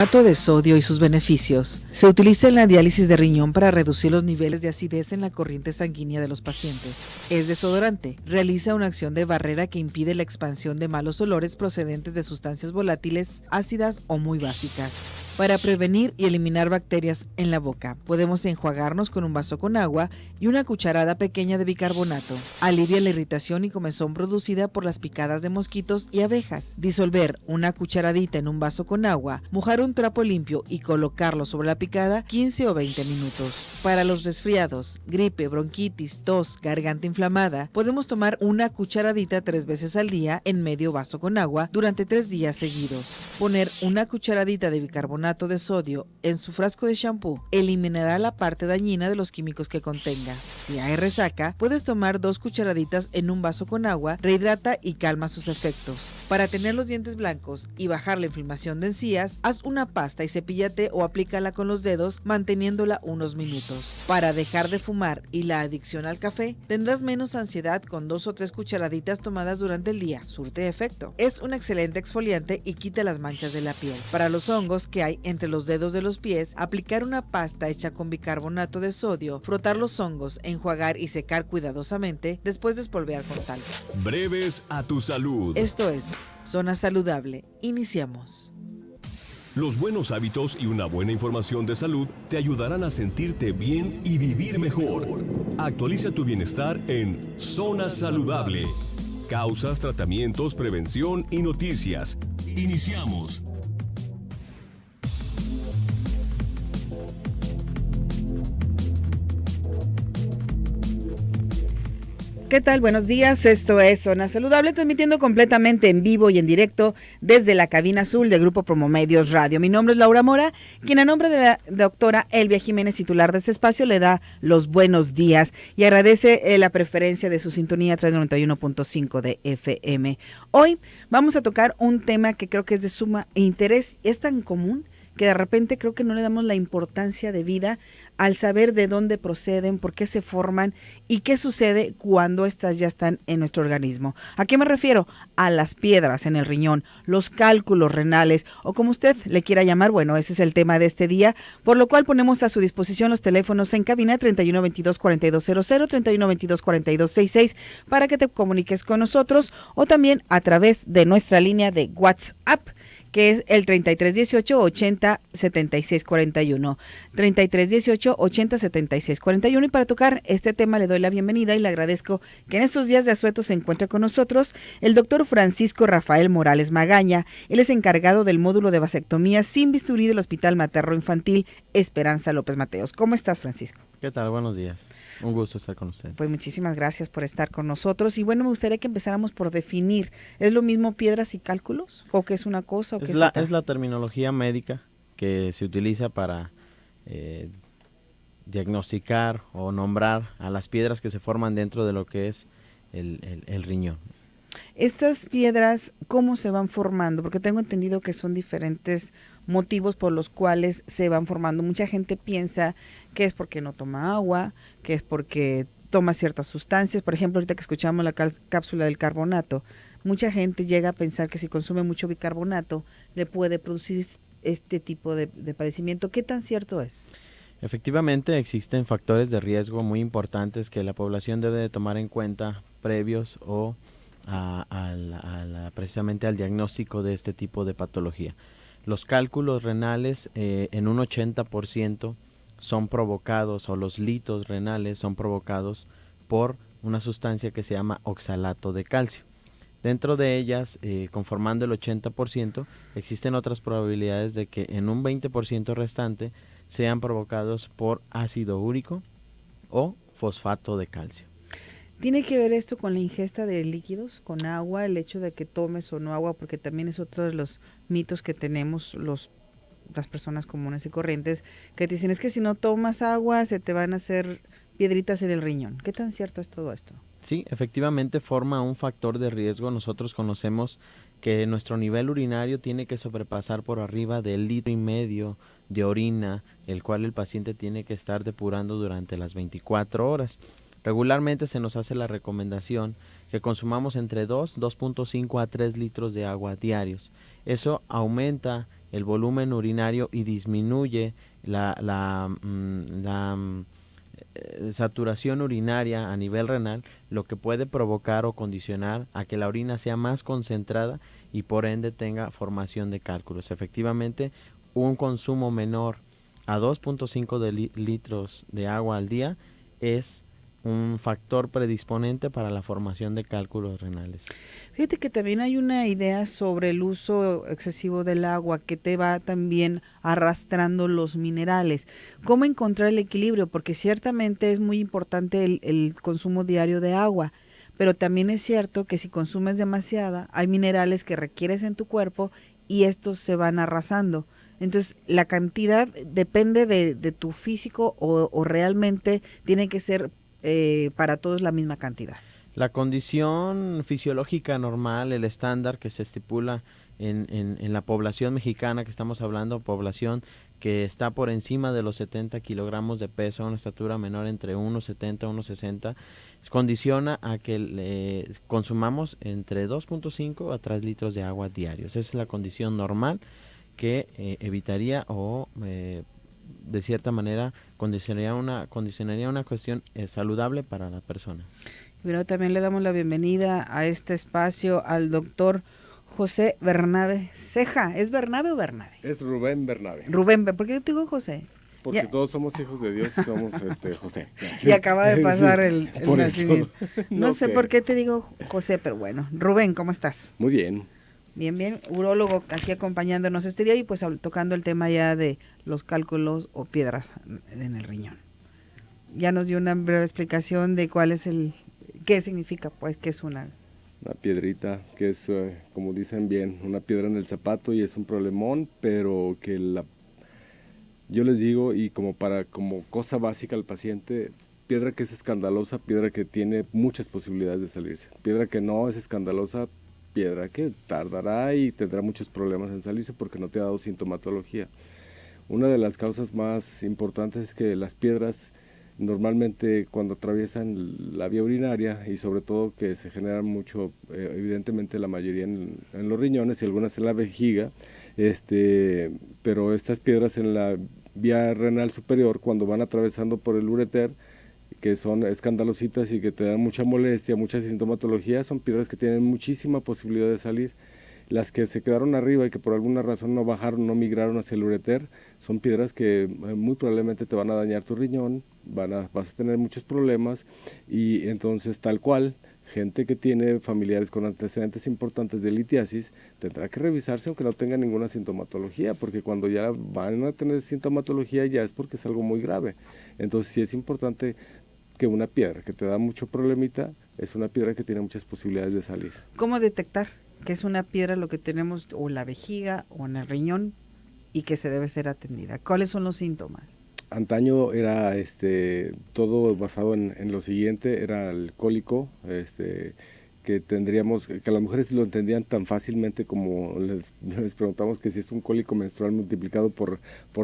Carbonato de sodio y sus beneficios. Se utiliza en la diálisis de riñón para reducir los niveles de acidez en la corriente sanguínea de los pacientes. Es desodorante. Realiza una acción de barrera que impide la expansión de malos olores procedentes de sustancias volátiles, ácidas o muy básicas. Para prevenir y eliminar bacterias en la boca, podemos enjuagarnos con un vaso con agua y una cucharada pequeña de bicarbonato. Alivia la irritación y comezón producida por las picadas de mosquitos y abejas. Disolver una cucharadita en un vaso con agua, mojar un trapo limpio y colocarlo sobre la picada 15 o 20 minutos. Para los resfriados, gripe, bronquitis, tos, garganta inflamada, podemos tomar una cucharadita 3 veces al día en medio vaso con agua durante 3 días seguidos. Poner una cucharadita de bicarbonato de sodio en su frasco de shampoo eliminará la parte dañina de los químicos que contenga. Si hay resaca, puedes tomar 2 cucharaditas en un vaso con agua, rehidrata y calma sus efectos. Para tener los dientes blancos y bajar la inflamación de encías, haz una pasta y cepíllate o aplícala con los dedos manteniéndola unos minutos. Para dejar de fumar y la adicción al café, tendrás menos ansiedad con 2 o 3 cucharaditas tomadas durante el día. Surte efecto. Es un excelente exfoliante y quita las manchas de la piel. Para los hongos que hay entre los dedos de los pies, aplicar una pasta hecha con bicarbonato de sodio, frotar los hongos, enjuagar y secar cuidadosamente, después de espolvear con talco. Breves a tu salud. Esto es Zona Saludable. Iniciamos. Los buenos hábitos y una buena información de salud te ayudarán a sentirte bien y vivir mejor. Actualiza tu bienestar en Zona Saludable. Causas, tratamientos, prevención y noticias. Iniciamos. ¿Qué tal? Buenos días, esto es Zona Saludable, transmitiendo completamente en vivo y en directo desde la cabina azul de Grupo Promomedios Radio. Mi nombre es Laura Mora, quien a nombre de la doctora Elvia Jiménez, titular de este espacio, le da los buenos días y agradece la preferencia de su sintonía 391.5 de FM. Hoy vamos a tocar un tema que creo que es de suma interés, es tan común que de repente creo que no le damos la importancia de vida al saber de dónde proceden, por qué se forman y qué sucede cuando estas ya están en nuestro organismo. ¿A qué me refiero? A las piedras en el riñón, los cálculos renales o como usted le quiera llamar. Bueno, ese es el tema de este día, por lo cual ponemos a su disposición los teléfonos en cabina 3122-4200, 3122-4266 para que te comuniques con nosotros o también a través de nuestra línea de WhatsApp, que es el 3318-80-7641, 3318-80-7641. Y para tocar este tema le doy la bienvenida y le agradezco que en estos días de asueto se encuentre con nosotros el doctor Francisco Rafael Morales Magaña. Él es encargado del módulo de vasectomía sin bisturí del Hospital Materno Infantil Esperanza López Mateos. ¿Cómo estás, Francisco? ¿Qué tal? Buenos días. Un gusto estar con ustedes. Pues muchísimas gracias por estar con nosotros. Y bueno, me gustaría que empezáramos por definir, ¿es lo mismo piedras y cálculos? ¿O qué es una cosa o qué es otra? Es la terminología médica que se utiliza para diagnosticar o nombrar a las piedras que se forman dentro de lo que es el riñón. Estas piedras, ¿cómo se van formando? Porque tengo entendido que son diferentes motivos por los cuales se van formando. Mucha gente piensa que es porque no toma agua, que es porque toma ciertas sustancias. Por ejemplo, ahorita que escuchamos la cápsula del carbonato, mucha gente llega a pensar que si consume mucho bicarbonato le puede producir este tipo de padecimiento. ¿Qué tan cierto es? Efectivamente, existen factores de riesgo muy importantes que la población debe de tomar en cuenta previos o precisamente al diagnóstico de este tipo de patología. Los cálculos renales en un 80% son provocados, o los litos renales son provocados por una sustancia que se llama oxalato de calcio. Dentro de ellas, conformando el 80%, existen otras probabilidades de que en un 20% restante sean provocados por ácido úrico o fosfato de calcio. ¿Tiene que ver esto con la ingesta de líquidos, con agua, el hecho de que tomes o no agua? Porque también es otro de los mitos que tenemos las personas comunes y corrientes, que te dicen es que si no tomas agua se te van a hacer piedritas en el riñón. ¿Qué tan cierto es todo esto? Sí, efectivamente forma un factor de riesgo. Nosotros conocemos que nuestro nivel urinario tiene que sobrepasar por arriba del 1,5 litros de orina, el cual el paciente tiene que estar depurando durante las 24 horas. Regularmente se nos hace la recomendación que consumamos entre 2.5 a 3 litros de agua diarios. Eso aumenta el volumen urinario y disminuye saturación urinaria a nivel renal, lo que puede provocar o condicionar a que la orina sea más concentrada y por ende tenga formación de cálculos. Efectivamente, un consumo menor a 2.5 litros de agua al día es un factor predisponente para la formación de cálculos renales. Fíjate que también hay una idea sobre el uso excesivo del agua que te va también arrastrando los minerales. ¿Cómo encontrar el equilibrio? Porque ciertamente es muy importante el consumo diario de agua, pero también es cierto que si consumes demasiada, hay minerales que requieres en tu cuerpo y estos se van arrasando. Entonces, la cantidad depende de tu físico o realmente tiene que ser para todos la misma cantidad. La condición fisiológica normal, el estándar que se estipula en la población mexicana que estamos hablando, población que está por encima de los 70 kilogramos de peso, una estatura menor entre 1,70 y 1,60, condiciona a que consumamos entre 2.5 a 3 litros de agua diarios. Esa es la condición normal que evitaría o de cierta manera condicionaría una cuestión saludable para la persona. Pero también le damos la bienvenida a este espacio al doctor José Bernabe Ceja. ¿Es Bernabe o Bernabe? Es Rubén Bernabe. Rubén, ¿por qué te digo José? Porque todos somos hijos de Dios y somos José. Y acaba de pasar el Por nacimiento. No sé sé por qué te digo José, pero bueno. Rubén, ¿cómo estás? Muy bien. Bien, bien. Urólogo aquí acompañándonos este día y pues tocando el tema ya de los cálculos o piedras en el riñón. Ya nos dio una breve explicación de qué significa, pues, que es una piedrita, que es, como dicen bien, una piedra en el zapato y es un problemón, pero que yo les digo, y como cosa básica al paciente, piedra que es escandalosa, piedra que tiene muchas posibilidades de salirse. Piedra que no es escandalosa, piedra que tardará y tendrá muchos problemas en salirse porque no te ha dado sintomatología. Una de las causas más importantes es que las piedras normalmente cuando atraviesan la vía urinaria y sobre todo que se generan mucho, evidentemente la mayoría en los riñones y algunas en la vejiga, pero estas piedras en la vía renal superior cuando van atravesando por el ureter, que son escandalositas y que te dan mucha molestia, mucha sintomatología, son piedras que tienen muchísima posibilidad de salir. Las que se quedaron arriba y que por alguna razón no bajaron, no migraron hacia el ureter, son piedras que muy probablemente te van a dañar tu riñón, vas a tener muchos problemas y entonces tal cual, gente que tiene familiares con antecedentes importantes de litiasis tendrá que revisarse aunque no tenga ninguna sintomatología, porque cuando ya van a tener sintomatología ya es porque es algo muy grave. Entonces sí es importante que una piedra que te da mucho problemita es una piedra que tiene muchas posibilidades de salir. ¿Cómo detectar que es una piedra lo que tenemos o en la vejiga o en el riñón y que se debe ser atendida? ¿Cuáles son los síntomas? Antaño era todo basado en lo siguiente, era el cólico, que las mujeres lo entendían tan fácilmente como les preguntamos que si es un cólico menstrual multiplicado por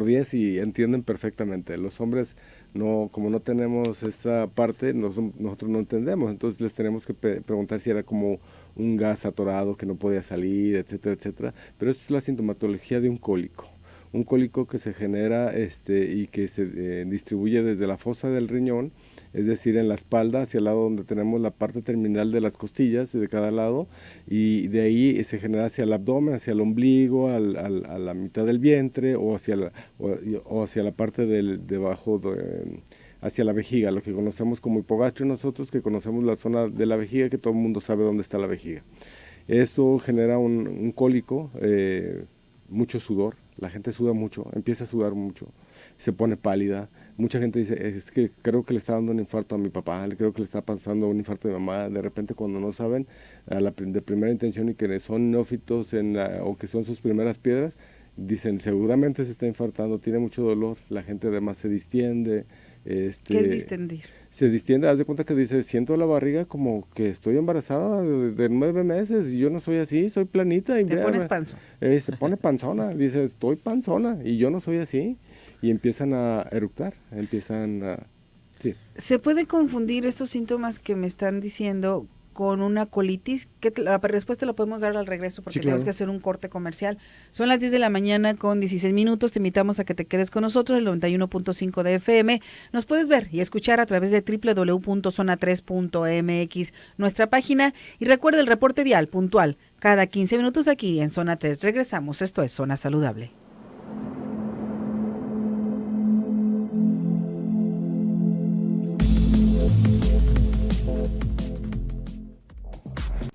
10 y entienden perfectamente. Los hombres como no tenemos esta parte, nosotros no entendemos, entonces les tenemos que preguntar si era como un gas atorado que no podía salir, etcétera, etcétera, pero esto es la sintomatología de un cólico que se genera y que se distribuye desde la fosa del riñón, es decir, en la espalda hacia el lado donde tenemos la parte terminal de las costillas de cada lado, y de ahí se genera hacia el abdomen, hacia el ombligo, a la mitad del vientre o hacia la parte debajo hacia la vejiga, lo que conocemos como hipogastrio nosotros, que conocemos la zona de la vejiga, que todo el mundo sabe dónde está la vejiga. Esto genera un cólico, mucho sudor, la gente suda mucho, empieza a sudar mucho, se pone pálida. Mucha gente dice, es que creo que le está dando un infarto a mi papá, creo que le está pasando un infarto a mi mamá. De repente cuando no saben, de primera intención y que son neófitos o que son sus primeras piedras, dicen seguramente se está infartando, tiene mucho dolor, la gente además se distiende. ¿Qué es distendir? Se distiende, haz de cuenta que dice, siento la barriga como que estoy embarazada de 9 meses y yo no soy así, soy planita. Y ¿Te pones panzón? Se pone panzona, dice, estoy panzona y yo no soy así. Y empiezan a eructar, sí. ¿Se puede confundir estos síntomas que me están diciendo con una colitis? La respuesta la podemos dar al regreso porque Sí, claro. tenemos que hacer un corte comercial. Son las 10 de la mañana con 16 minutos. Te invitamos a que te quedes con nosotros, el 91.5 de FM. Nos puedes ver y escuchar a través de www.zona3.mx, nuestra página. Y recuerda el reporte vial puntual cada 15 minutos aquí en Zona 3. Regresamos. Esto es Zona Saludable.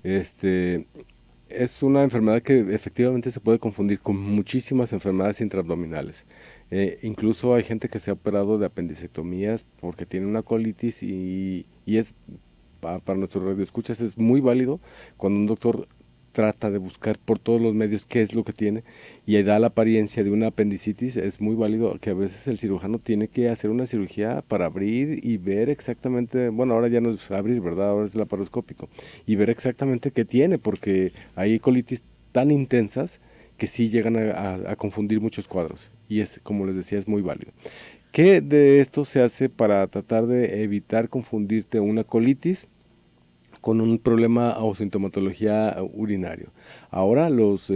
Es una enfermedad que efectivamente se puede confundir con muchísimas enfermedades intraabdominales. Incluso hay gente que se ha operado de apendicectomías porque tiene una colitis y es, para nuestros radioescuchas, es muy válido cuando un doctor trata de buscar por todos los medios qué es lo que tiene y da la apariencia de una apendicitis. Es muy válido que a veces el cirujano tiene que hacer una cirugía para abrir y ver exactamente, bueno, ahora ya no es abrir, ¿verdad? Ahora es laparoscópico, y ver exactamente qué tiene, porque hay colitis tan intensas que sí llegan a confundir muchos cuadros, y es, como les decía, es muy válido. ¿Qué de esto se hace para tratar de evitar confundirte una colitis con un problema o sintomatología urinario? Ahora los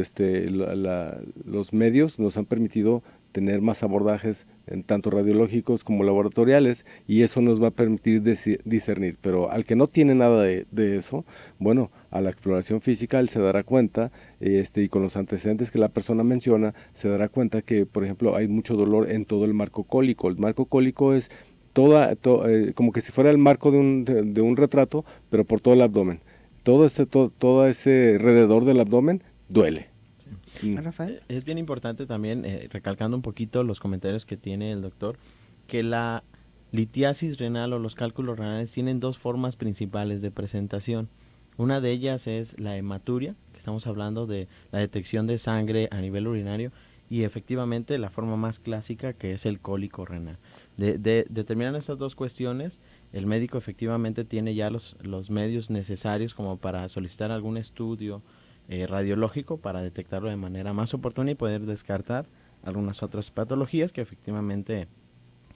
medios nos han permitido tener más abordajes, tanto radiológicos como laboratoriales, y eso nos va a permitir discernir. Pero al que no tiene nada de eso, bueno, a la exploración física él se dará cuenta, y con los antecedentes que la persona menciona, se dará cuenta que, por ejemplo, hay mucho dolor en todo el marco cólico. El marco cólico es como que si fuera el marco de un retrato, pero por todo el abdomen. Todo ese alrededor del abdomen duele. Rafael. Es bien importante también, recalcando un poquito los comentarios que tiene el doctor, que la litiasis renal o los cálculos renales tienen dos formas principales de presentación. Una de ellas es la hematuria, que estamos hablando de la detección de sangre a nivel urinario, y efectivamente la forma más clásica, que es el cólico renal. De determinar estas dos cuestiones, el médico efectivamente tiene ya los medios necesarios como para solicitar algún estudio radiológico para detectarlo de manera más oportuna y poder descartar algunas otras patologías que efectivamente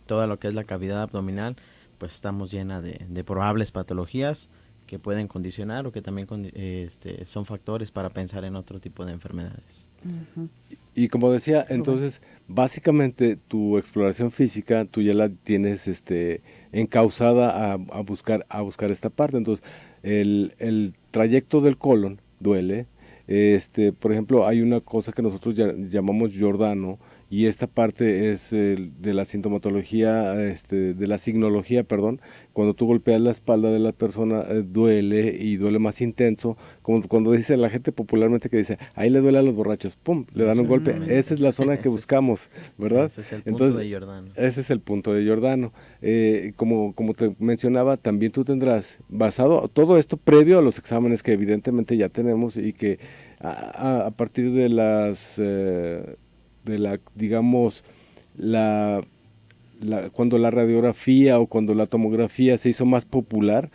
toda lo que es la cavidad abdominal, pues estamos llena de probables patologías que pueden condicionar o que también son factores para pensar en otro tipo de enfermedades. Uh-huh. Y como decía, entonces, básicamente tu exploración física, tú ya la tienes encauzada a buscar esta parte. Entonces, el trayecto del colon duele. Por ejemplo, hay una cosa que nosotros llamamos Giordano, y esta parte es de la sintomatología, de la signología, perdón. Cuando tú golpeas la espalda de la persona, duele, y duele más intenso, como cuando dice la gente popularmente que dice, ahí le duele a los borrachos, pum, le dan un golpe. Esa es la zona que buscamos, ¿verdad? Ese es el punto de Giordano. Ese es el punto de Giordano. Como te mencionaba, también tú tendrás, basado todo esto previo a los exámenes que evidentemente ya tenemos, y que a partir de cuando la radiografía o cuando la tomografía se hizo más popular,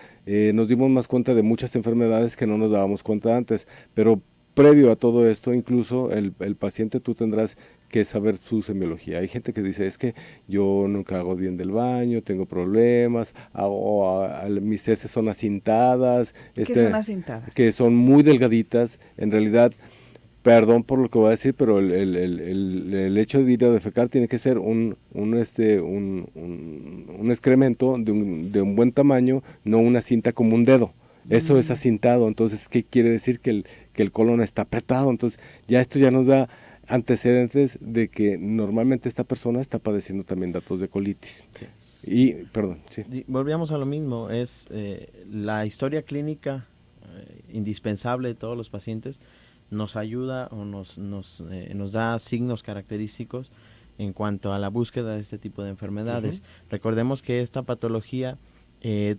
nos dimos más cuenta de muchas enfermedades que no nos dábamos cuenta antes. Pero previo a todo esto, incluso el paciente, tú tendrás que saber su semiología. Hay gente que dice, es que yo nunca hago bien del baño, tengo problemas, mis heces son acintadas. ¿Qué son acintadas? Que son muy delgaditas. En realidad, perdón por lo que voy a decir, pero el hecho de ir a defecar tiene que ser un excremento de un buen tamaño, no una cinta como un dedo. Eso es acintado. Entonces, ¿qué quiere decir? Que el colon está apretado. Entonces, esto ya nos da antecedentes de que normalmente esta persona está padeciendo también datos de colitis. Sí. Sí. Volvíamos a lo mismo, es la historia clínica indispensable de todos los pacientes. Nos ayuda o nos da signos característicos en cuanto a la búsqueda de este tipo de enfermedades. Uh-huh. Recordemos que esta patología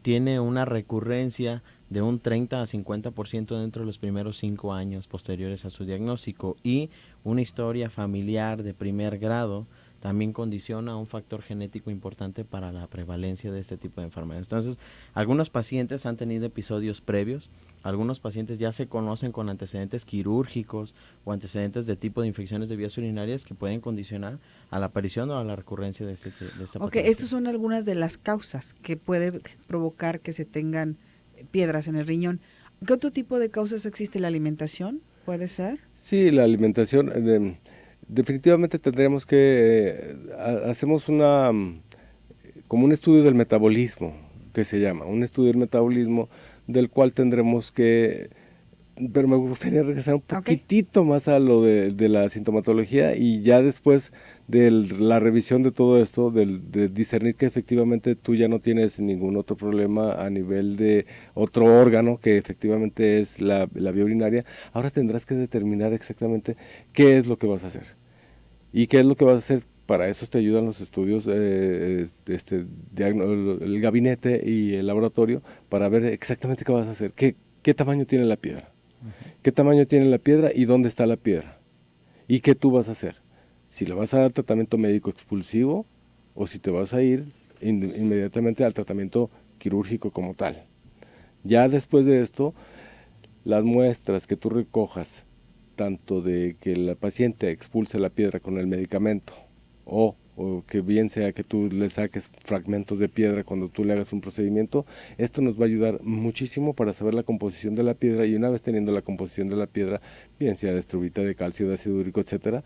tiene una recurrencia de un 30 a 50% dentro de los primeros 5 años posteriores a su diagnóstico, y una historia familiar de primer grado también condiciona un factor genético importante para la prevalencia de este tipo de enfermedades. Entonces, algunos pacientes han tenido episodios previos, algunos pacientes ya se conocen con antecedentes quirúrgicos o antecedentes de tipo de infecciones de vías urinarias que pueden condicionar a la aparición o a la recurrencia de esta patología. Estas son algunas de las causas que puede provocar que se tengan piedras en el riñón. ¿Qué otro tipo de causas existe? ¿La alimentación? ¿Puede ser? Sí, la alimentación, definitivamente tendríamos que, hacemos como un estudio del metabolismo, que se llama, un estudio del metabolismo del cual tendremos que, pero me gustaría regresar un poquitito más a lo de la sintomatología y ya después de la revisión de todo esto, de discernir que efectivamente tú ya no tienes ningún otro problema a nivel de otro órgano que efectivamente es la vía urinaria, ahora tendrás que determinar exactamente qué es lo que vas a hacer y qué es lo que vas a hacer. Para eso te ayudan los estudios, el gabinete y el laboratorio para ver exactamente qué vas a hacer, qué tamaño tiene la piedra. ¿Qué tamaño tiene la piedra y dónde está la piedra? ¿Y qué tú vas a hacer? Si le vas a dar tratamiento médico expulsivo o si te vas a ir inmediatamente al tratamiento quirúrgico como tal. Ya después de esto, las muestras que tú recojas, tanto de que la paciente expulse la piedra con el medicamento o que bien sea que tú le saques fragmentos de piedra cuando tú le hagas un procedimiento, esto nos va a ayudar muchísimo para saber la composición de la piedra y una vez teniendo la composición de la piedra, bien sea de estrubita, de calcio, de ácido úrico, etcétera,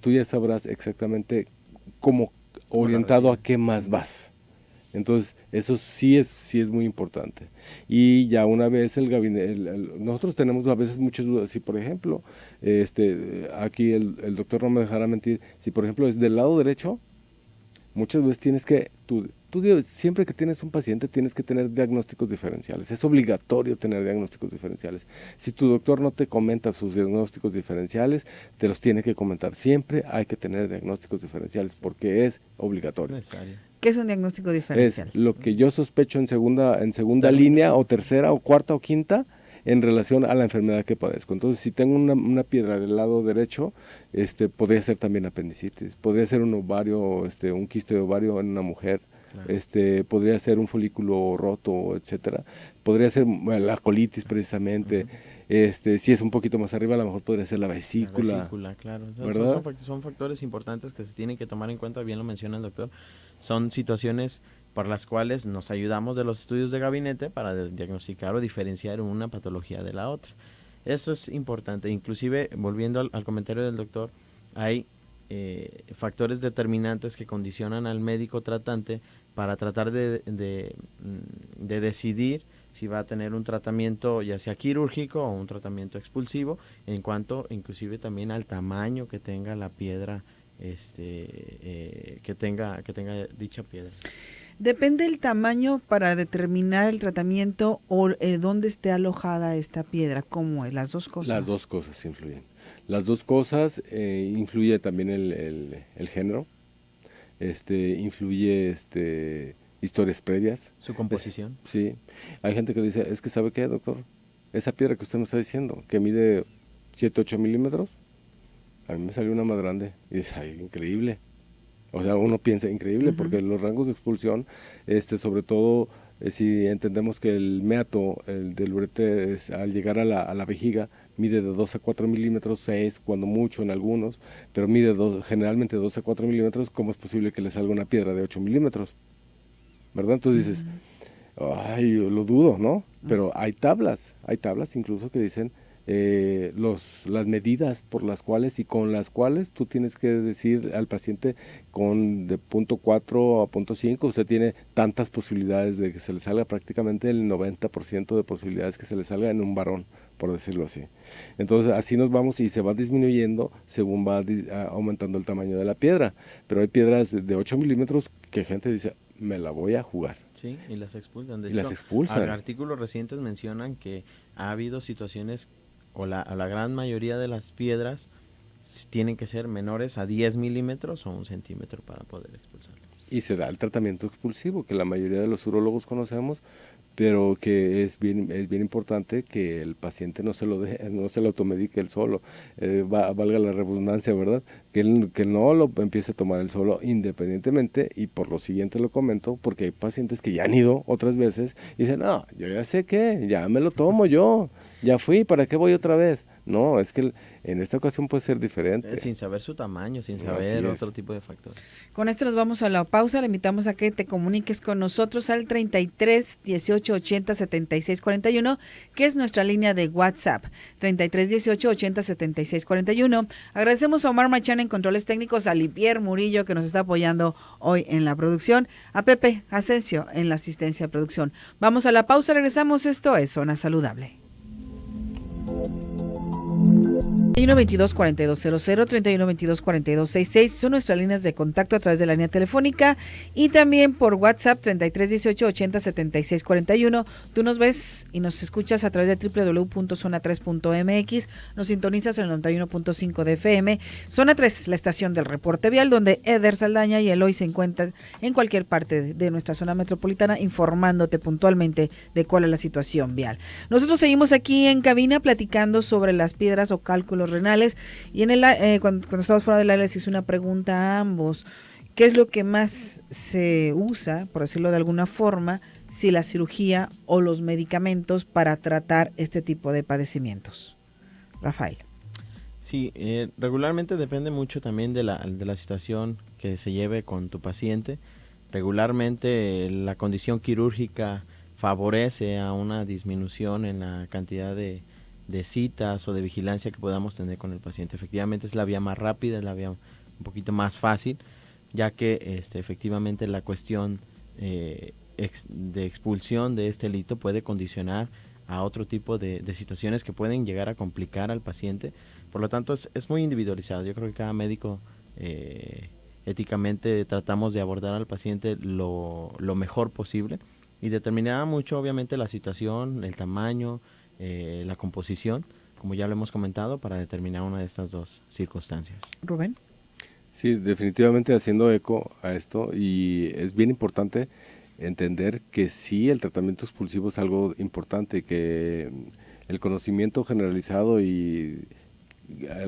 tú ya sabrás exactamente cómo orientado a qué más vas. Entonces, eso sí es muy importante. Y ya una vez el gabinete, nosotros tenemos a veces muchas dudas. Si, por ejemplo, aquí el doctor no me dejará mentir, si, por ejemplo, es del lado derecho, muchas veces tienes que, siempre que tienes un paciente, tienes que tener diagnósticos diferenciales. Es obligatorio tener diagnósticos diferenciales. Si tu doctor no te comenta sus diagnósticos diferenciales, te los tiene que comentar. Siempre hay que tener diagnósticos diferenciales porque es obligatorio. Necesario. ¿Qué es un diagnóstico diferencial? Es lo que yo sospecho en segunda línea o tercera o cuarta o quinta en relación a la enfermedad que padezco. Entonces, si tengo una piedra del lado derecho, podría ser también apendicitis, podría ser un ovario, un quiste de ovario en una mujer, claro. Podría ser un folículo roto, etcétera. Podría ser la colitis precisamente. Si es un poquito más arriba, a lo mejor podría ser la vesícula. La vesícula, claro. ¿Verdad? Son factores importantes que se tienen que tomar en cuenta, bien lo menciona el doctor. Son situaciones por las cuales nos ayudamos de los estudios de gabinete para diagnosticar o diferenciar una patología de la otra. Eso es importante. Inclusive, volviendo al comentario del doctor, hay factores determinantes que condicionan al médico tratante para tratar de decidir si va a tener un tratamiento ya sea quirúrgico o un tratamiento expulsivo, en cuanto inclusive también al tamaño que tenga la piedra, que tenga dicha piedra. ¿Depende el tamaño para determinar el tratamiento o dónde esté alojada esta piedra? ¿Cómo es? ¿Las dos cosas? Las dos cosas influyen. Las dos cosas, influye también el género, influye historias previas. ¿Su composición? Sí. Hay gente que dice, es que ¿sabe qué, doctor? Esa piedra que usted me está diciendo, que mide 7, 8 milímetros, a mí me salió una más grande. Y dice, ay, increíble. O sea, uno piensa increíble, porque los rangos de expulsión, sobre todo, si entendemos que el meato, el del urete, al llegar a la vejiga, mide de 2 a 4 milímetros, 6, cuando mucho en algunos, pero mide generalmente 2 a 4 milímetros, ¿cómo es posible que le salga una piedra de 8 milímetros? ¿Verdad? Entonces dices, ay, lo dudo, ¿no? Pero hay tablas incluso que dicen las medidas por las cuales y con las cuales tú tienes que decir al paciente de punto 4 a punto 5, usted tiene tantas posibilidades de que se le salga, prácticamente el 90% de posibilidades que se le salga en un varón, por decirlo así. Entonces así nos vamos y se va disminuyendo según va aumentando el tamaño de la piedra, pero hay piedras de 8 milímetros que gente dice, me la voy a jugar. Sí, y las expulsan. De y hecho, las expulsan. Artículos recientes mencionan que ha habido situaciones, o la gran mayoría de las piedras tienen que ser menores a 10 milímetros o 1 centímetro para poder expulsarlas. Y se da el tratamiento expulsivo, que la mayoría de los urólogos conocemos, pero que es bien importante que el paciente no se lo automedique él solo, valga la redundancia, ¿verdad? Que no lo empiece a tomar él solo independientemente, y por lo siguiente lo comento, porque hay pacientes que ya han ido otras veces y dicen, no, yo ya sé que, ya me lo tomo yo, ya fui, ¿para qué voy otra vez? No, es que En esta ocasión puede ser diferente. Sin saber su tamaño, sin saber otro tipo de factores. Con esto nos vamos a la pausa. Le invitamos a que te comuniques con nosotros al 33 18 80 76 41, que es nuestra línea de WhatsApp. 33 18 80 76 41. Agradecemos a Omar Machán en controles técnicos, a Lipier Murillo, que nos está apoyando hoy en la producción, a Pepe Asensio en la asistencia de producción. Vamos a la pausa, regresamos. Esto es Zona Saludable. 3122-4200, 3122-4266 son nuestras líneas de contacto a través de la línea telefónica y también por WhatsApp 3318-807641. Tú nos ves y nos escuchas a través de www.zona3.mx, nos sintonizas en el 91.5 de FM. Zona 3, la estación del reporte vial, donde Eder Saldaña y Eloy se encuentran en cualquier parte de nuestra zona metropolitana informándote puntualmente de cuál es la situación vial. Nosotros seguimos aquí en cabina platicando sobre las piedras o cálculos renales y en el cuando estábamos fuera del aire les hice una pregunta a ambos: ¿qué es lo que más se usa, por decirlo de alguna forma, si la cirugía o los medicamentos para tratar este tipo de padecimientos? Rafael. Sí, regularmente depende mucho también de la situación que se lleve con tu paciente. Regularmente la condición quirúrgica favorece a una disminución en la cantidad de citas o de vigilancia que podamos tener con el paciente. Efectivamente es la vía más rápida, es la vía un poquito más fácil, ya que efectivamente la cuestión de expulsión de este lito puede condicionar a otro tipo de situaciones que pueden llegar a complicar al paciente. Por lo tanto es muy individualizado. Yo creo que cada médico éticamente tratamos de abordar al paciente lo mejor posible y determinará mucho obviamente la situación, el tamaño, la composición, como ya lo hemos comentado, para determinar una de estas dos circunstancias. Rubén. Sí, definitivamente haciendo eco a esto, y es bien importante entender que sí, el tratamiento expulsivo es algo importante, que el conocimiento generalizado y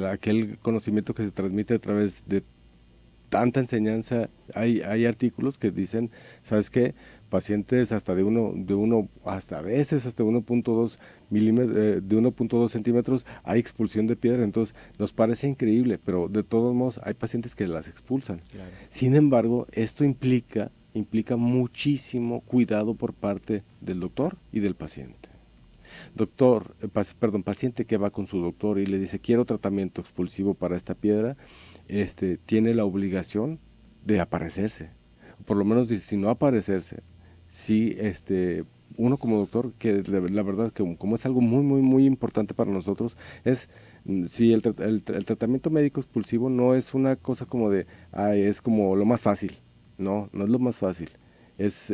aquel conocimiento que se transmite a través de tanta enseñanza, hay artículos que dicen, ¿sabes qué? Pacientes hasta de uno hasta a veces hasta 1.2 milímetros, de 1.2 centímetros hay expulsión de piedra. Entonces nos parece increíble, pero de todos modos hay pacientes que las expulsan. Claro. Sin embargo, esto implica muchísimo cuidado por parte del doctor y del paciente. Paciente que va con su doctor y le dice quiero tratamiento expulsivo para esta piedra, tiene la obligación de aparecerse, por lo menos si no aparecerse. Sí, uno como doctor, que la verdad que como es algo muy, muy, muy importante para nosotros, es si el tratamiento médico expulsivo no es una cosa como de, es como lo más fácil. No es lo más fácil. Es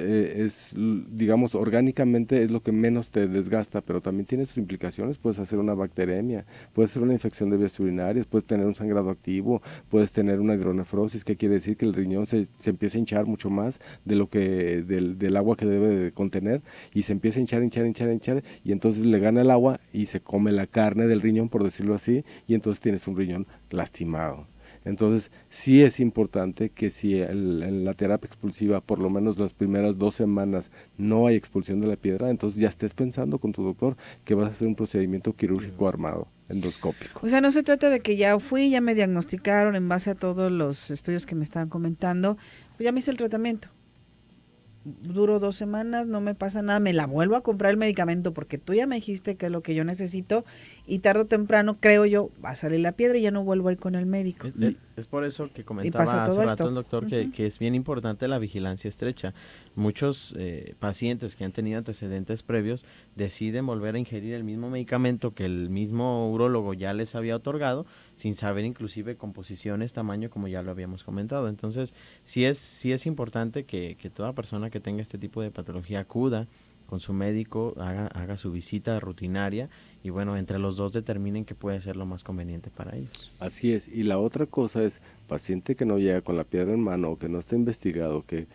digamos, orgánicamente es lo que menos te desgasta, pero también tiene sus implicaciones. Puedes hacer una bacteremia, puedes hacer una infección de vías urinarias, puedes tener un sangrado activo, puedes tener una hidronefrosis, que quiere decir que el riñón se empieza a hinchar mucho más de lo que del agua que debe de contener, y se empieza a hinchar, y entonces le gana el agua y se come la carne del riñón, por decirlo así, y entonces tienes un riñón lastimado. Entonces, sí es importante que si en la terapia expulsiva, por lo menos las primeras 2 semanas, no hay expulsión de la piedra, entonces ya estés pensando con tu doctor que vas a hacer un procedimiento quirúrgico armado, endoscópico. O sea, no se trata de que ya me diagnosticaron en base a todos los estudios que me estaban comentando, pues ya me hice el tratamiento. Duro 2 semanas, no me pasa nada, me la vuelvo a comprar el medicamento porque tú ya me dijiste que es lo que yo necesito y tarde o temprano, creo yo, va a salir la piedra y ya no vuelvo a ir con el médico. Es por eso que comentaba hace rato el doctor que es bien importante la vigilancia estrecha. Muchos pacientes que han tenido antecedentes previos deciden volver a ingerir el mismo medicamento que el mismo urólogo ya les había otorgado, sin saber inclusive composiciones, tamaño, como ya lo habíamos comentado. Entonces, sí es importante que toda persona que tenga este tipo de patología acuda con su médico, haga su visita rutinaria y bueno, entre los dos determinen qué puede ser lo más conveniente para ellos. Así es, y la otra cosa es, paciente que no llega con la piedra en mano o que no está investigado, que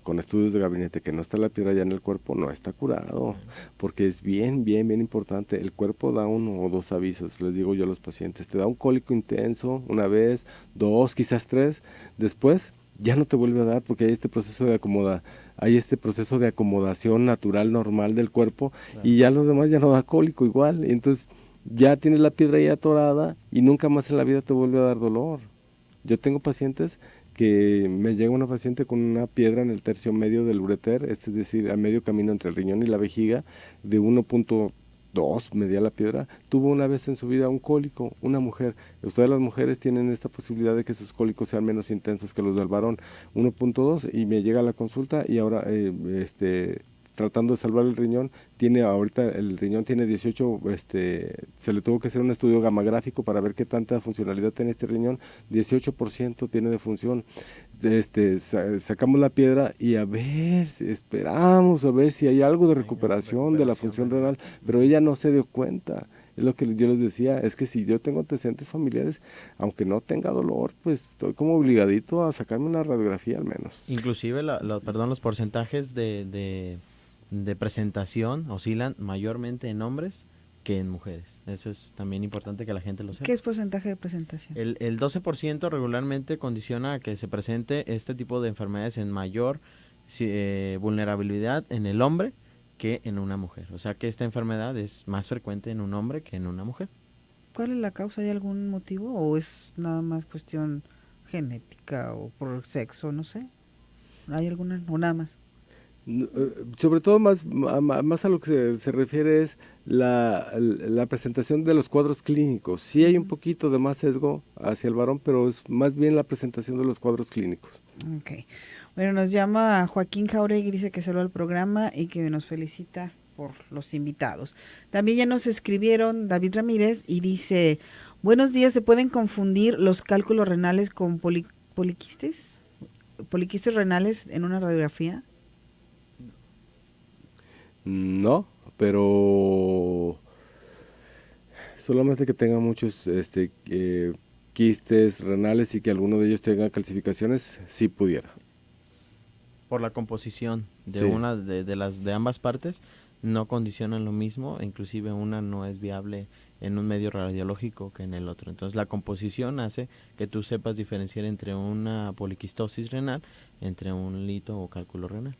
con estudios de gabinete, que no está la piedra ya en el cuerpo, no está curado, porque es bien importante. El cuerpo da 1 o 2 avisos, les digo yo a los pacientes, te da un cólico intenso una vez, 2, quizás 3, después ya no te vuelve a dar porque hay este proceso de acomodación natural, normal del cuerpo, claro. Y ya los demás ya no da cólico igual, y entonces ya tienes la piedra ahí atorada y nunca más en la vida te vuelve a dar dolor. Yo tengo pacientes que me llega una paciente con una piedra en el tercio medio del ureter, es decir, a medio camino entre el riñón y la vejiga, de 1.2 medía la piedra. Tuvo una vez en su vida un cólico, una mujer. Ustedes las mujeres tienen esta posibilidad de que sus cólicos sean menos intensos que los del varón, 1.2, y me llega a la consulta y ahora tratando de salvar el riñón, ahorita el riñón tiene 18, se le tuvo que hacer un estudio gamagráfico para ver qué tanta funcionalidad tiene este riñón, 18% tiene de función. Sacamos la piedra y esperamos a ver si hay algo de recuperación de la función renal, pero ella no se dio cuenta. Es lo que yo les decía, es que si yo tengo antecedentes familiares, aunque no tenga dolor, pues estoy como obligadito a sacarme una radiografía al menos. Inclusive los porcentajes de presentación oscilan mayormente en hombres que en mujeres. Eso es también importante que la gente lo sepa. ¿Qué es porcentaje de presentación? El 12% regularmente condiciona a que se presente este tipo de enfermedades en mayor vulnerabilidad en el hombre que en una mujer. O sea que esta enfermedad es más frecuente en un hombre que en una mujer. ¿Cuál es la causa? ¿Hay algún motivo o es nada más cuestión genética o por sexo? No sé. ¿Hay alguna o nada más? Sobre todo más a lo que se refiere es la presentación de los cuadros clínicos. Sí hay un poquito de más sesgo hacia el varón, pero es más bien la presentación de los cuadros clínicos. Ok. Bueno, nos llama Joaquín Jauregui, dice que saluda al programa y que nos felicita por los invitados. También ya nos escribieron David Ramírez y dice, buenos días, ¿se pueden confundir los cálculos renales con poliquistes? ¿Poliquistes renales en una radiografía? No, pero solamente que tenga muchos quistes renales y que alguno de ellos tenga calcificaciones, sí pudiera. Por la composición de Sí. una de ambas partes, no condicionan lo mismo, inclusive una no es viable en un medio radiológico que en el otro. Entonces la composición hace que tú sepas diferenciar entre una poliquistosis renal, entre un lito o cálculo renal.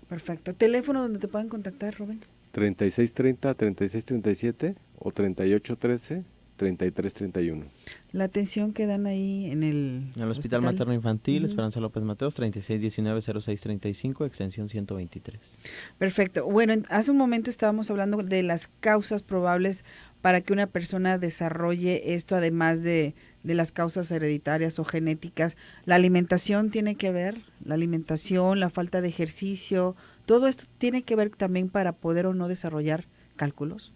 Perfecto. ¿Teléfono donde te puedan contactar, Rubén? 3630, 3637 o 3813, 3331. La atención que dan ahí en el Hospital Materno Infantil, Ujú. Esperanza López Mateos, 3619-0635, extensión 123. Perfecto. Bueno, hace un momento estábamos hablando de las causas probables para que una persona desarrolle esto, además de las causas hereditarias o genéticas. ¿La alimentación tiene que ver? ¿La alimentación, la falta de ejercicio? ¿Todo esto tiene que ver también para poder o no desarrollar cálculos?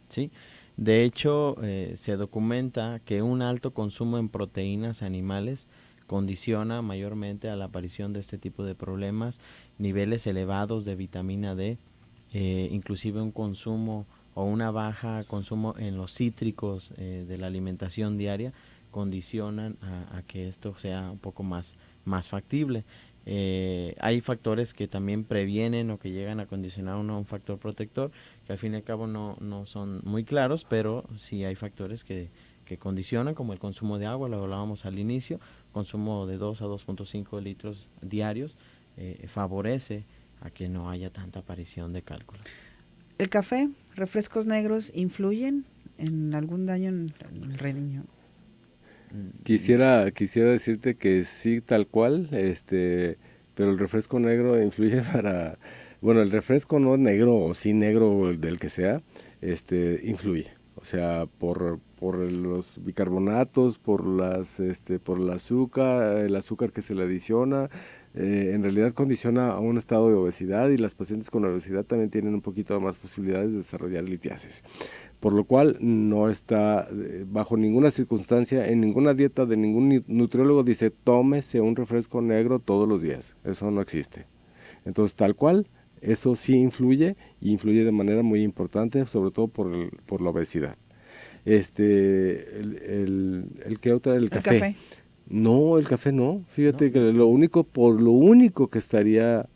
Sí, de hecho se documenta que un alto consumo en proteínas animales condiciona mayormente a la aparición de este tipo de problemas, niveles elevados de vitamina D, inclusive un consumo o una baja consumo en los cítricos de la alimentación diaria condicionan a que esto sea un poco más factible. Hay factores que también previenen o que llegan a condicionar un factor protector, que al fin y al cabo no son muy claros, pero sí hay factores que condicionan, como el consumo de agua, lo hablábamos al inicio, consumo de 2 a 2.5 litros diarios, favorece a que no haya tanta aparición de cálculos. ¿El café, refrescos negros influyen en algún daño en el riñón? Quisiera decirte que sí, tal cual, pero el refresco negro influye bueno, el refresco no negro o sí negro del que sea, influye. O sea, por los bicarbonatos, por el azúcar que se le adiciona, en realidad condiciona a un estado de obesidad y las pacientes con obesidad también tienen un poquito más posibilidades de desarrollar litiasis. Por lo cual no está bajo ninguna circunstancia, en ninguna dieta de ningún nutriólogo dice tómese un refresco negro todos los días. Eso no existe. Entonces, tal cual, eso sí influye y influye de manera muy importante, sobre todo por la obesidad. ¿Qué otra? El café. No, el café no. Fíjate que lo único que estaría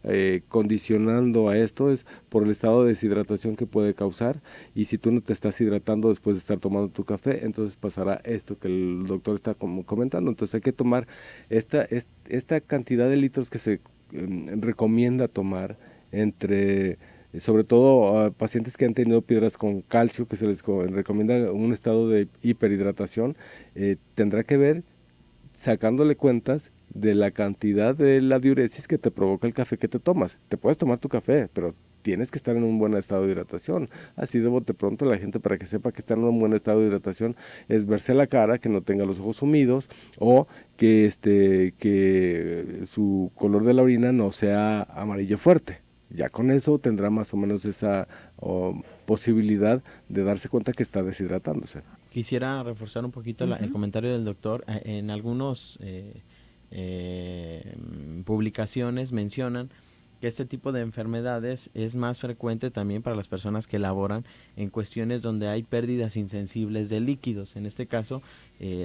condicionando a esto es por el estado de deshidratación que puede causar, y si tú no te estás hidratando después de estar tomando tu café, entonces pasará esto que el doctor está comentando. Entonces hay que tomar esta cantidad de litros que se recomienda tomar entre sobre todo a pacientes que han tenido piedras con calcio, que se les recomienda un estado de hiperhidratación, tendrá que ver sacándole cuentas de la cantidad de la diuresis que te provoca el café que te tomas. Te puedes tomar tu café, pero tienes que estar en un buen estado de hidratación. Así de bote pronto la gente, para que sepa que está en un buen estado de hidratación, es verse la cara, que no tenga los ojos humidos, o que su color de la orina no sea amarillo fuerte. Ya con eso tendrá más o menos esa posibilidad de darse cuenta que está deshidratándose. Quisiera reforzar un poquito el comentario del doctor. En algunos publicaciones mencionan que este tipo de enfermedades es más frecuente también para las personas que laboran en cuestiones donde hay pérdidas insensibles de líquidos. En este caso,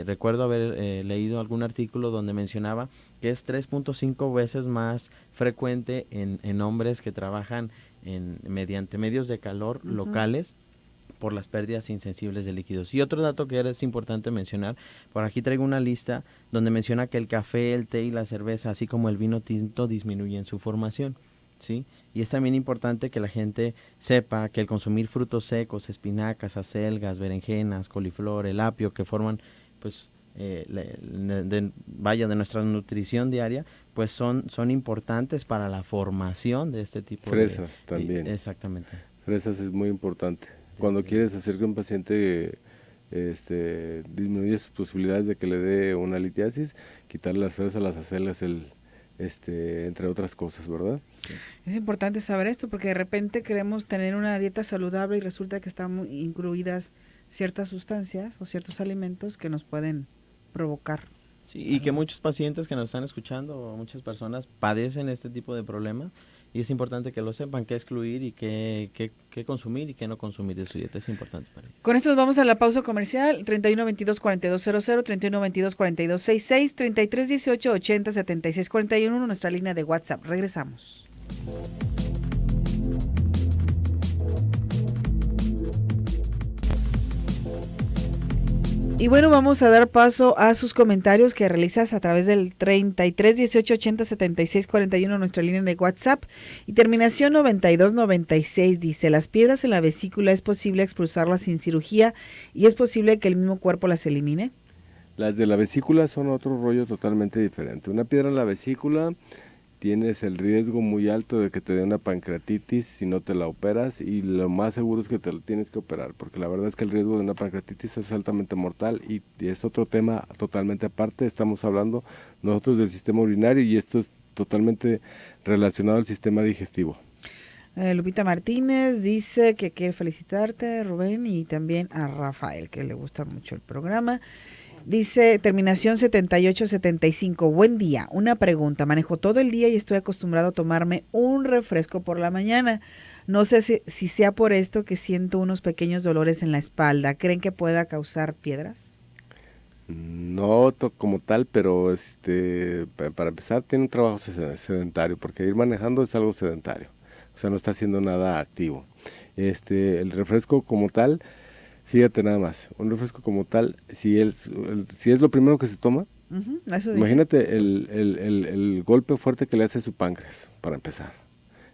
recuerdo haber leído algún artículo donde mencionaba que es 3.5 veces más frecuente en hombres que trabajan mediante medios de calor locales, por las pérdidas insensibles de líquidos. Y otro dato que es importante mencionar, por aquí traigo una lista donde menciona que el café, el té y la cerveza, así como el vino tinto, disminuyen su formación, ¿sí? Y es también importante que la gente sepa que el consumir frutos secos, espinacas, acelgas, berenjenas, coliflor, el apio, que forman, pues, de nuestra nutrición diaria, pues son importantes para la formación de este tipo Fresas también. Exactamente. Fresas es muy importante. Cuando quieres hacer que un paciente disminuya sus posibilidades de que le dé una litiasis, quitarle las fresas, las acelgas, entre otras cosas, ¿verdad? Sí. Es importante saber esto porque de repente queremos tener una dieta saludable y resulta que están incluidas ciertas sustancias o ciertos alimentos que nos pueden provocar. Sí, y que muchos pacientes que nos están escuchando, o muchas personas padecen este tipo de problemas. Y es importante que lo sepan, qué excluir y qué consumir y qué no consumir de su dieta. Es importante para ellos. Con esto nos vamos a la pausa comercial. 3122-4200, 3122-4266, 3318-80-7641, nuestra línea de WhatsApp. Regresamos. Y bueno, vamos a dar paso a sus comentarios que realizas a través del 33 18 80 76 41, nuestra línea de WhatsApp, y terminación 9296 dice: las piedras en la vesícula es posible expulsarlas sin cirugía y es posible que el mismo cuerpo las elimine. Las de la vesícula son otro rollo totalmente diferente. Una piedra en la vesícula, tienes el riesgo muy alto de que te dé una pancreatitis si no te la operas, y lo más seguro es que te la tienes que operar, porque la verdad es que el riesgo de una pancreatitis es altamente mortal y es otro tema totalmente aparte. Estamos hablando nosotros del sistema urinario y esto es totalmente relacionado al sistema digestivo. Lupita Martínez dice que quiere felicitarte, Rubén, y también a Rafael, que le gusta mucho el programa. Dice terminación 7875, buen día, una pregunta: manejo todo el día y estoy acostumbrado a tomarme un refresco por la mañana. No sé si sea por esto que siento unos pequeños dolores en la espalda. ¿Creen que pueda causar piedras? No como tal, pero para empezar tiene un trabajo sedentario, porque ir manejando es algo sedentario, o sea, no está haciendo nada activo. El refresco como tal, fíjate nada más, un refresco como tal, si es lo primero que se toma, eso imagínate el golpe fuerte que le hace a su páncreas, para empezar.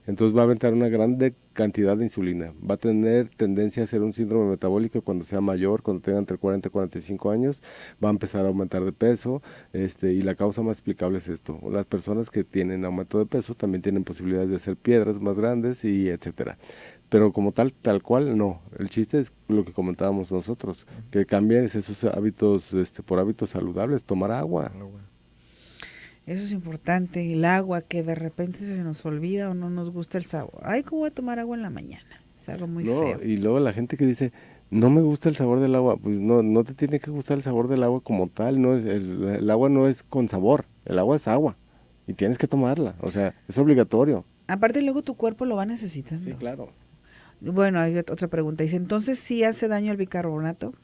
Entonces va a aventar una grande cantidad de insulina, va a tener tendencia a hacer un síndrome metabólico cuando sea mayor, cuando tenga entre 40 y 45 años, va a empezar a aumentar de peso, y la causa más explicable es esto. Las personas que tienen aumento de peso también tienen posibilidades de hacer piedras más grandes y etcétera. Pero como tal cual, no. El chiste es lo que comentábamos nosotros, que cambien esos hábitos por hábitos saludables, tomar agua. Eso es importante, el agua, que de repente se nos olvida o no nos gusta el sabor. Ay, ¿cómo voy a tomar agua en la mañana? Es algo muy feo. Y luego la gente que dice, no me gusta el sabor del agua, pues no te tiene que gustar el sabor del agua como tal. No es el agua no es con sabor, el agua es agua y tienes que tomarla, o sea, es obligatorio. Aparte luego tu cuerpo lo va necesitando. Sí, claro. Bueno, hay otra pregunta. Dice, ¿entonces sí hace daño el bicarbonato?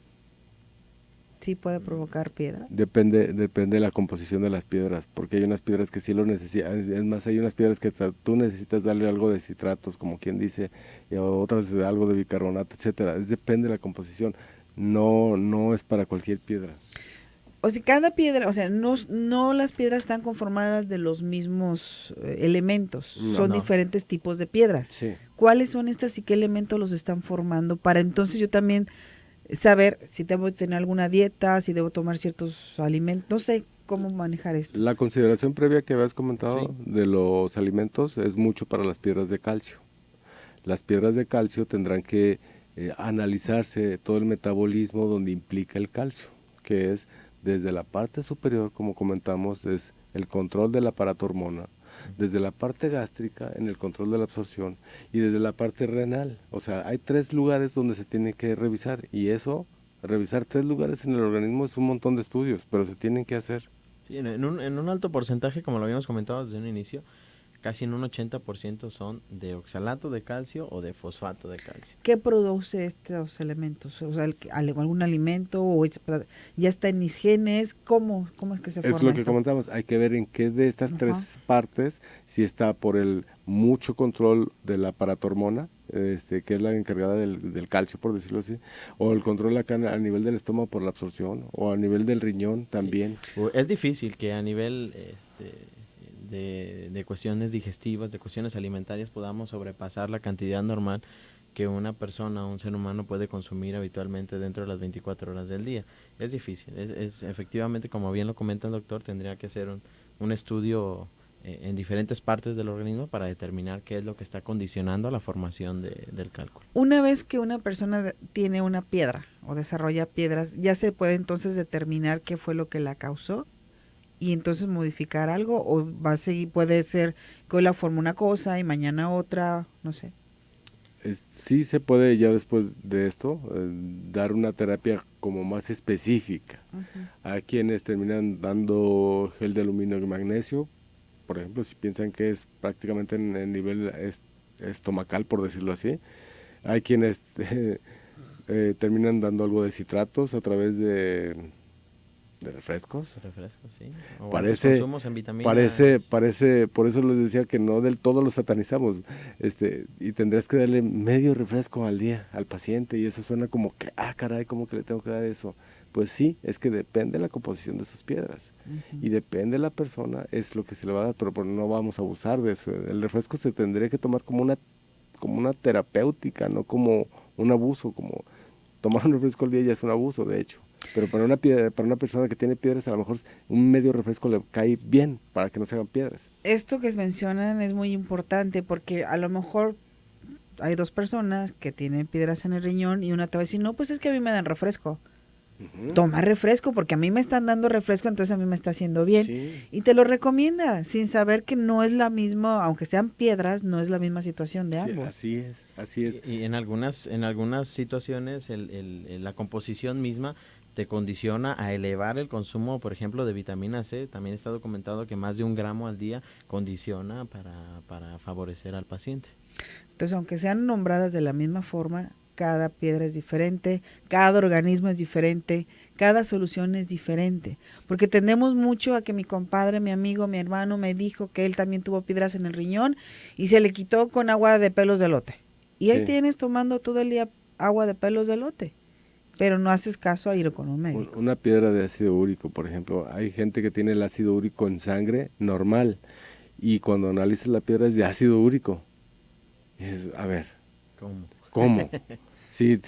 ¿Sí puede provocar piedras? Depende de la composición de las piedras, porque hay unas piedras que sí lo necesitan. Es más, hay unas piedras que tú necesitas darle algo de citratos, como quien dice, y otras de algo de bicarbonato, etcétera. Depende de la composición. No es para cualquier piedra. O sea, cada piedra, o sea, no las piedras están conformadas de los mismos elementos, No. son No. diferentes tipos de piedras. Sí. ¿Cuáles son estas y qué elementos los están formando? Para entonces yo también saber si debo tener alguna dieta, si debo tomar ciertos alimentos, no sé cómo manejar esto. La consideración previa que habías comentado Sí. de los alimentos es mucho para las piedras de calcio. Las piedras de calcio tendrán que analizarse todo el metabolismo donde implica el calcio, que es desde la parte superior, como comentamos, es el control del aparato hormona, desde la parte gástrica en el control de la absorción y desde la parte renal. O sea, hay 3 lugares donde se tiene que revisar y eso, revisar 3 lugares en el organismo es un montón de estudios, pero se tienen que hacer. Sí, en un alto porcentaje, como lo habíamos comentado desde un inicio, casi en un 80% son de oxalato de calcio o de fosfato de calcio. ¿Qué produce estos elementos? O sea, ¿algún alimento o ya está en mis genes? ¿Cómo es que se Es forma lo que esto? comentamos, hay que ver en qué de estas Ajá. 3 partes, si está por el mucho control del aparato hormona, que es la encargada del calcio, por decirlo así, o el control acá a nivel del estómago por la absorción, o a nivel del riñón también. Es difícil que a nivel de cuestiones digestivas, de cuestiones alimentarias, podamos sobrepasar la cantidad normal que una persona, un ser humano puede consumir habitualmente dentro de las 24 horas del día. Es difícil, es efectivamente, como bien lo comenta el doctor, tendría que hacer un estudio en diferentes partes del organismo para determinar qué es lo que está condicionando la formación del cálculo. Una vez que una persona tiene una piedra o desarrolla piedras, ¿ya se puede entonces determinar qué fue lo que la causó? Y entonces modificar algo, o va a seguir, puede ser que hoy la forma una cosa y mañana otra, no sé. Sí se puede ya después de esto dar una terapia como más específica. Hay quienes terminan dando gel de aluminio y magnesio, por ejemplo, si piensan que es prácticamente en el nivel estomacal, por decirlo así. Hay quienes terminan dando algo de citratos a través de refrescos. Refrescos, sí. O Parece, altos consumos en vitaminas. parece, por eso les decía que no del todo lo satanizamos, y tendrías que darle medio refresco al día al paciente, y eso suena como que, caray, ¿cómo que le tengo que dar eso? Pues sí, es que depende de la composición de sus piedras, y depende de la persona, es lo que se le va a dar, pero no vamos a abusar de eso. El refresco se tendría que tomar como una terapéutica, no como un abuso, como tomar un refresco al día ya es un abuso, de hecho. Pero para una persona que tiene piedras, a lo mejor un medio refresco le cae bien para que no se hagan piedras. Esto que mencionan es muy importante porque a lo mejor hay 2 personas que tienen piedras en el riñón y una te va a decir, no, pues es que a mí me dan refresco. Toma refresco porque a mí me están dando refresco, entonces a mí me está haciendo bien. Sí. Y te lo recomienda sin saber que no es la misma, aunque sean piedras, no es la misma situación de Sí, ambos. así es. Y en algunas situaciones la composición misma te condiciona a elevar el consumo, por ejemplo, de vitamina C. También está documentado que más de 1 gramo al día condiciona para favorecer al paciente. Entonces, aunque sean nombradas de la misma forma, cada piedra es diferente, cada organismo es diferente, cada solución es diferente. Porque tendemos mucho a que mi compadre, mi amigo, mi hermano me dijo que él también tuvo piedras en el riñón y se le quitó con agua de pelos de elote. Y ahí Sí. tienes tomando todo el día agua de pelos de elote, pero no haces caso a ir con un médico. Una piedra de ácido úrico, por ejemplo, hay gente que tiene el ácido úrico en sangre normal y cuando analizas la piedra es de ácido úrico. Y dices, a ver, ¿cómo? Sí,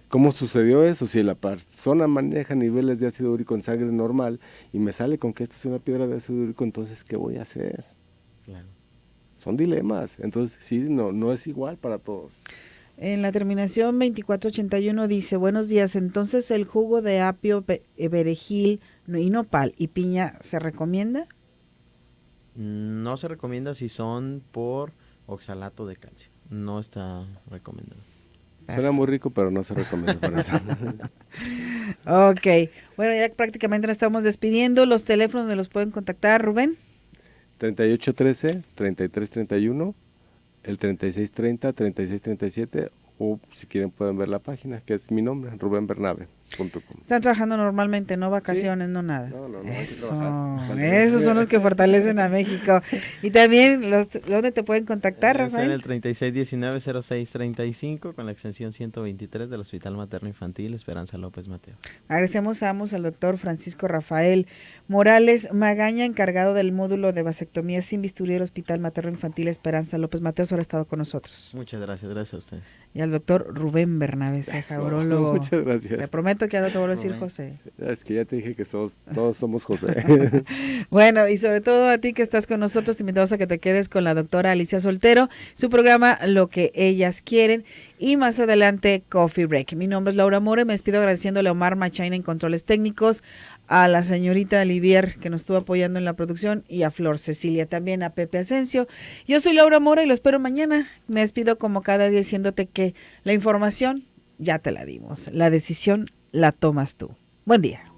¿cómo sucedió eso? Si la persona maneja niveles de ácido úrico en sangre normal y me sale con que esta es una piedra de ácido úrico, entonces, ¿qué voy a hacer? Claro. Son dilemas. Entonces, sí, no es igual para todos. En la terminación 2481 dice, buenos días, entonces el jugo de apio, perejil y nopal y piña, ¿se recomienda? No se recomienda si son por oxalato de calcio. No está recomendado. Suena muy rico, pero no se recomienda para eso. Ok, bueno, ya prácticamente nos estamos despidiendo. Los teléfonos donde los pueden contactar, Rubén. 3813-3331, el 3630-3637, o si quieren pueden ver la página, que es mi nombre, Rubén Bernabe. Están trabajando normalmente, no vacaciones, no nada. No, Esos son los que fortalecen a México. Y también, ¿dónde te pueden contactar, Rafael? En el 3619-0635 con la extensión 123 del Hospital Materno Infantil Esperanza López Mateo. Agradecemos al doctor Francisco Rafael Morales Magaña, encargado del módulo de vasectomía sin bisturí del Hospital Materno Infantil Esperanza López Mateo, por haber estado con nosotros. Muchas gracias a ustedes. Y al doctor Rubén Bernabé Ceja, urólogo. Muchas gracias. Te prometo que ahora te vuelvo a decir José. Es que ya te dije que todos somos José. Bueno, y sobre todo a ti que estás con nosotros, te invitamos a que te quedes con la doctora Alicia Soltero, su programa Lo que ellas quieren, y más adelante Coffee Break. Mi nombre es Laura More, me despido agradeciéndole a Omar Machain en controles técnicos, a la señorita Olivier que nos estuvo apoyando en la producción, y a Flor Cecilia, también a Pepe Asensio. Yo soy Laura More y lo espero mañana. Me despido como cada día diciéndote que la información ya te la dimos, la decisión la tomas tú. Buen día.